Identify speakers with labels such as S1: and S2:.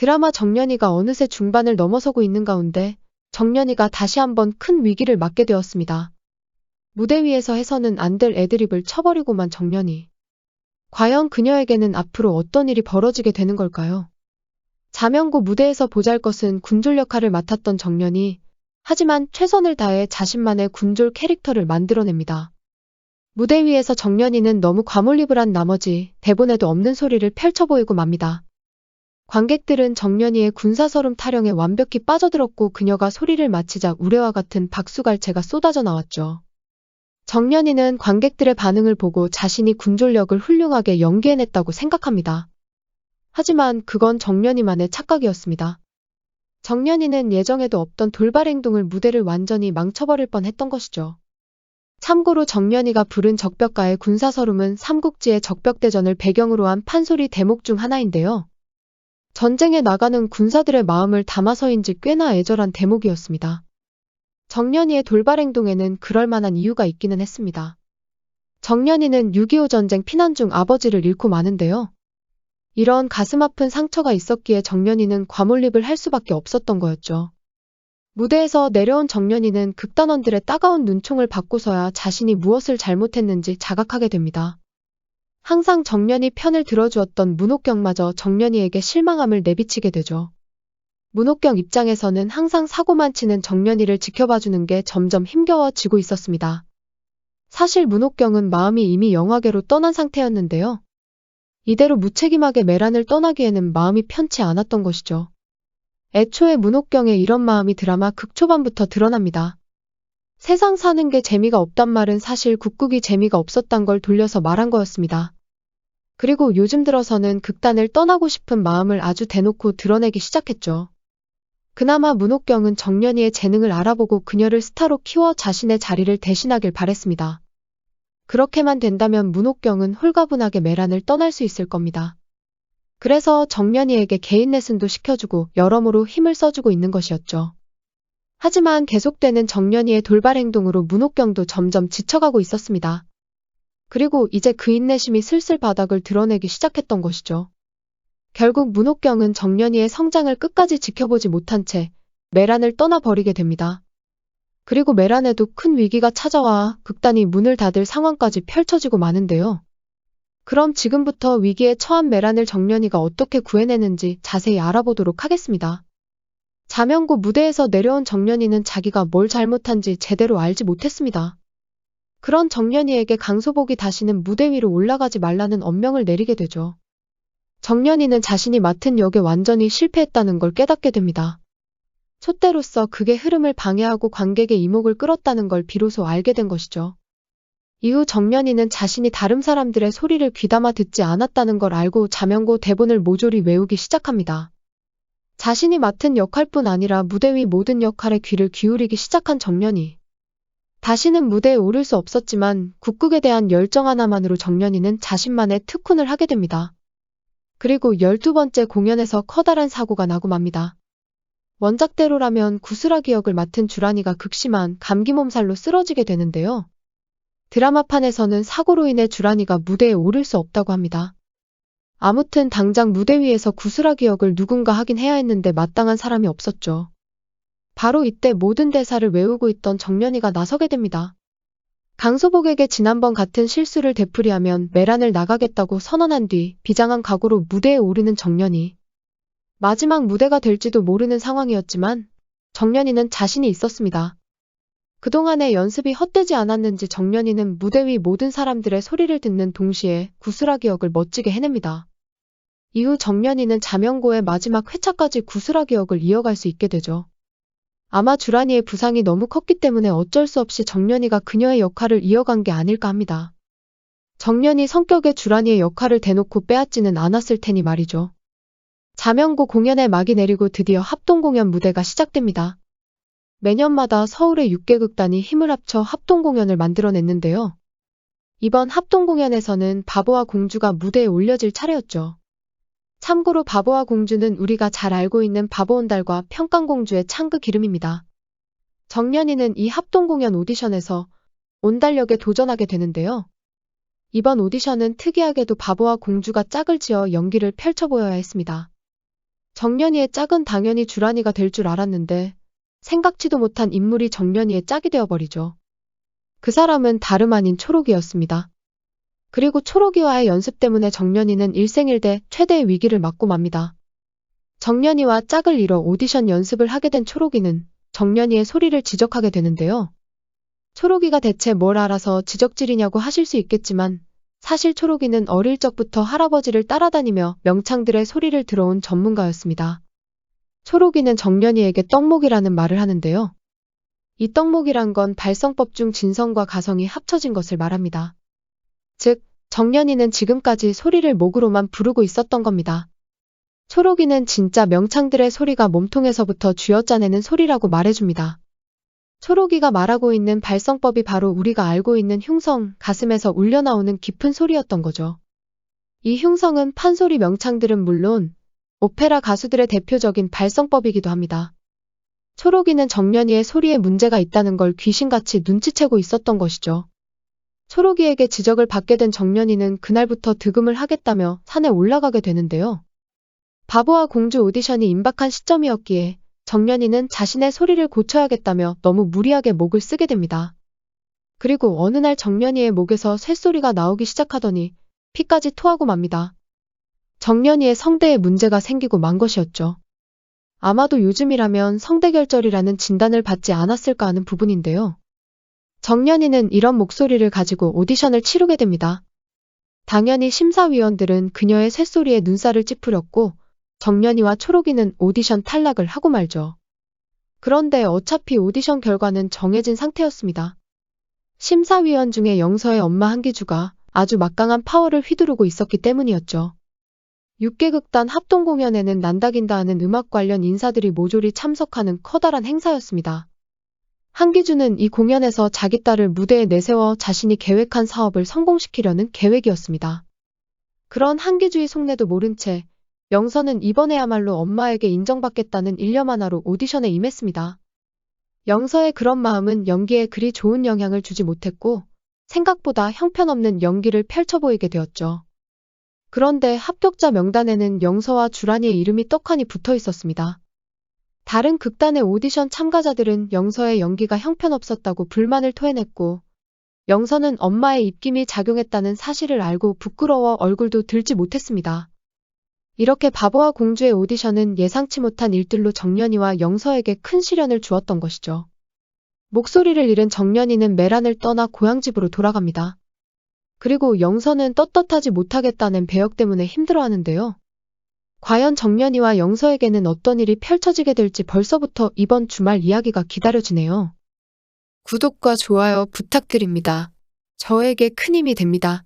S1: 드라마 정연이가 어느새 중반을 넘어서고 있는 가운데 정연이가 다시 한번 큰 위기를 맞게 되었습니다. 무대 위에서 해서는 안 될 애드립을 쳐버리고만 정연이. 과연 그녀에게는 앞으로 어떤 일이 벌어지게 되는 걸까요? 자명고 무대에서 보잘것은 군졸 역할을 맡았던 정연이 하지만 최선을 다해 자신만의 군졸 캐릭터를 만들어냅니다. 무대 위에서 정연이는 너무 과몰입을 한 나머지 대본에도 없는 소리를 펼쳐 보이고 맙니다. 관객들은 정연이의 군사서름 타령에 완벽히 빠져들었고 그녀가 소리를 마치자 우레와 같은 박수갈채가 쏟아져 나왔죠. 정연이는 관객들의 반응을 보고 자신이 군졸력을 훌륭하게 연기해냈다고 생각합니다. 하지만 그건 정연이만의 착각이었습니다. 정연이는 예정에도 없던 돌발 행동을 무대를 완전히 망쳐버릴 뻔했던 것이죠. 참고로 정연이가 부른 적벽가의 군사서름은 삼국지의 적벽대전을 배경으로 한 판소리 대목 중 하나인데요. 전쟁에 나가는 군사들의 마음을 담아서인지 꽤나 애절한 대목이었습니다. 정연이의 돌발 행동에는 그럴 만한 이유가 있기는 했습니다. 정연이는 6.25 전쟁 피난 중 아버지를 잃고 마는데요. 이런 가슴 아픈 상처가 있었기에 정연이는 과몰입을 할 수밖에 없었던 거였죠. 무대에서 내려온 정연이는 극단원들의 따가운 눈총을 받고서야 자신이 무엇을 잘못했는지 자각하게 됩니다. 항상 정연이 편을 들어주었던 문옥경마저 정연이에게 실망함을 내비치게 되죠. 문옥경 입장에서는 항상 사고만 치는 정연이를 지켜봐주는 게 점점 힘겨워지고 있었습니다. 사실 문옥경은 마음이 이미 영화계로 떠난 상태였는데요. 이대로 무책임하게 매란을 떠나기에는 마음이 편치 않았던 것이죠. 애초에 문옥경의 이런 마음이 드라마 극초반부터 드러납니다. 세상 사는 게 재미가 없단 말은 사실 국국이 재미가 없었단 걸 돌려서 말한 거였습니다. 그리고 요즘 들어서는 극단을 떠나고 싶은 마음을 아주 대놓고 드러내기 시작했죠. 그나마 문옥경은 정연이의 재능을 알아보고 그녀를 스타로 키워 자신의 자리를 대신하길 바랬습니다. 그렇게만 된다면 문옥경은 홀가분하게 매란을 떠날 수 있을 겁니다. 그래서 정연이에게 개인 레슨도 시켜주고 여러모로 힘을 써주고 있는 것이었죠. 하지만 계속되는 정연이의 돌발 행동으로 문옥경도 점점 지쳐가고 있었습니다. 그리고 이제 그 인내심이 슬슬 바닥을 드러내기 시작했던 것이죠. 결국 문옥경은 정연이의 성장을 끝까지 지켜보지 못한 채 매란을 떠나버리게 됩니다. 그리고 매란에도 큰 위기가 찾아와 극단이 문을 닫을 상황까지 펼쳐지고 마는데요. 그럼 지금부터 위기에 처한 매란을 정연이가 어떻게 구해내는지 자세히 알아보도록 하겠습니다. 자명고 무대에서 내려온 정연이는 자기가 뭘 잘못한지 제대로 알지 못했습니다. 그런 정연이에게 강소복이 다시는 무대 위로 올라가지 말라는 엄명을 내리게 되죠. 정연이는 자신이 맡은 역에 완전히 실패했다는 걸 깨닫게 됩니다. 촛대로서 극의 흐름을 방해하고 관객의 이목을 끌었다는 걸 비로소 알게 된 것이죠. 이후 정연이는 자신이 다른 사람들의 소리를 귀담아 듣지 않았다는 걸 알고 자명고 대본을 모조리 외우기 시작합니다. 자신이 맡은 역할뿐 아니라 무대 위 모든 역할에 귀를 기울이기 시작한 정연이. 다시는 무대에 오를 수 없었지만 국극에 대한 열정 하나만으로 정연이는 자신만의 특훈을 하게 됩니다. 그리고 12번째 공연에서 커다란 사고가 나고 맙니다. 원작대로라면 구슬아 역을 맡은 주란이가 극심한 감기 몸살로 쓰러지게 되는데요. 드라마판에서는 사고로 인해 주란이가 무대에 오를 수 없다고 합니다. 아무튼 당장 무대 위에서 구슬아 역을 누군가 하긴 해야 했는데 마땅한 사람이 없었죠. 바로 이때 모든 대사를 외우고 있던 정연이가 나서게 됩니다. 강소복에게 지난번 같은 실수를 되풀이하면 매란을 나가겠다고 선언한 뒤 비장한 각오로 무대에 오르는 정연이. 마지막 무대가 될지도 모르는 상황이었지만 정연이는 자신이 있었습니다. 그동안의 연습이 헛되지 않았는지 정연이는 무대 위 모든 사람들의 소리를 듣는 동시에 구슬아 역을 멋지게 해냅니다. 이후 정연이는 자명고의 마지막 회차까지 구슬아 역을 이어갈 수 있게 되죠. 아마 주란이의 부상이 너무 컸기 때문에 어쩔 수 없이 정연이가 그녀의 역할을 이어간 게 아닐까 합니다. 정연이 성격에 주란이의 역할을 대놓고 빼앗지는 않았을 테니 말이죠. 자명고 공연의 막이 내리고 드디어 합동공연 무대가 시작됩니다. 매년마다 서울의 6개극단이 힘을 합쳐 합동공연을 만들어냈는데요. 이번 합동공연에서는 바보와 공주가 무대에 올려질 차례였죠. 참고로 바보와 공주는 우리가 잘 알고 있는 바보온달과 평강공주의 창극 이름입니다. 정연이는 이 합동공연 오디션에서 온달 역에 도전하게 되는데요. 이번 오디션은 특이하게도 바보와 공주가 짝을 지어 연기를 펼쳐 보여야 했습니다. 정연이의 짝은 당연히 주란이가 될 줄 알았는데 생각지도 못한 인물이 정연이의 짝이 되어버리죠. 그 사람은 다름 아닌 초록이었습니다. 그리고 초록이와의 연습 때문에 정연이는 일생일대 최대의 위기를 맞고 맙니다. 정연이와 짝을 이뤄 오디션 연습을 하게 된 초록이는 정연이의 소리를 지적하게 되는데요. 초록이가 대체 뭘 알아서 지적질이냐고 하실 수 있겠지만 사실 초록이는 어릴 적부터 할아버지를 따라다니며 명창들의 소리를 들어온 전문가였습니다. 초록이는 정연이에게 떡목이라는 말을 하는데요. 이 떡목이란 건 발성법 중 진성과 가성이 합쳐진 것을 말합니다. 즉, 정연이는 지금까지 소리를 목으로만 부르고 있었던 겁니다. 초록이는 진짜 명창들의 소리가 몸통에서부터 쥐어짜내는 소리라고 말해줍니다. 초록이가 말하고 있는 발성법이 바로 우리가 알고 있는 흉성, 가슴에서 울려나오는 깊은 소리였던 거죠. 이 흉성은 판소리 명창들은 물론 오페라 가수들의 대표적인 발성법이기도 합니다. 초록이는 정연이의 소리에 문제가 있다는 걸 귀신같이 눈치채고 있었던 것이죠. 초록이에게 지적을 받게 된 정연이는 그날부터 득음을 하겠다며 산에 올라가게 되는데요. 바보와 공주 오디션이 임박한 시점이었기에 정연이는 자신의 소리를 고쳐야겠다며 너무 무리하게 목을 쓰게 됩니다. 그리고 어느 날 정연이의 목에서 쇳소리가 나오기 시작하더니 피까지 토하고 맙니다. 정연이의 성대에 문제가 생기고 만 것이었죠. 아마도 요즘이라면 성대결절이라는 진단을 받지 않았을까 하는 부분인데요. 정연이는 이런 목소리를 가지고 오디션을 치르게 됩니다. 당연히 심사위원들은 그녀의 쇳소리에 눈살을 찌푸렸고 정연이와 초록이는 오디션 탈락을 하고 말죠. 그런데 어차피 오디션 결과는 정해진 상태였습니다. 심사위원 중에 영서의 엄마 한기주가 아주 막강한 파워를 휘두르고 있었기 때문이었죠. 6개극단 합동공연에는 난다긴다 하는 음악 관련 인사들이 모조리 참석하는 커다란 행사였습니다. 한기주는 이 공연에서 자기 딸을 무대에 내세워 자신이 계획한 사업을 성공시키려는 계획이었습니다. 그런 한기주의 속내도 모른 채 영서는 이번에야말로 엄마에게 인정받겠다는 일념 하나로 오디션에 임했습니다. 영서의 그런 마음은 연기에 그리 좋은 영향을 주지 못했고 생각보다 형편없는 연기를 펼쳐 보이게 되었죠. 그런데 합격자 명단에는 영서와 주란이의 이름이 떡하니 붙어 있었습니다. 다른 극단의 오디션 참가자들은 영서의 연기가 형편없었다고 불만을 토해냈고 영서는 엄마의 입김이 작용했다는 사실을 알고 부끄러워 얼굴도 들지 못했습니다. 이렇게 바보와 공주의 오디션은 예상치 못한 일들로 정연이와 영서에게 큰 시련을 주었던 것이죠. 목소리를 잃은 정연이는 메란을 떠나 고향집으로 돌아갑니다. 그리고 영서는 떳떳하지 못하겠다는 배역 때문에 힘들어하는데요. 과연 정연이와 영서에게는 어떤 일이 펼쳐지게 될지 벌써부터 이번 주말 이야기가 기다려지네요. 구독과 좋아요 부탁드립니다. 저에게 큰 힘이 됩니다.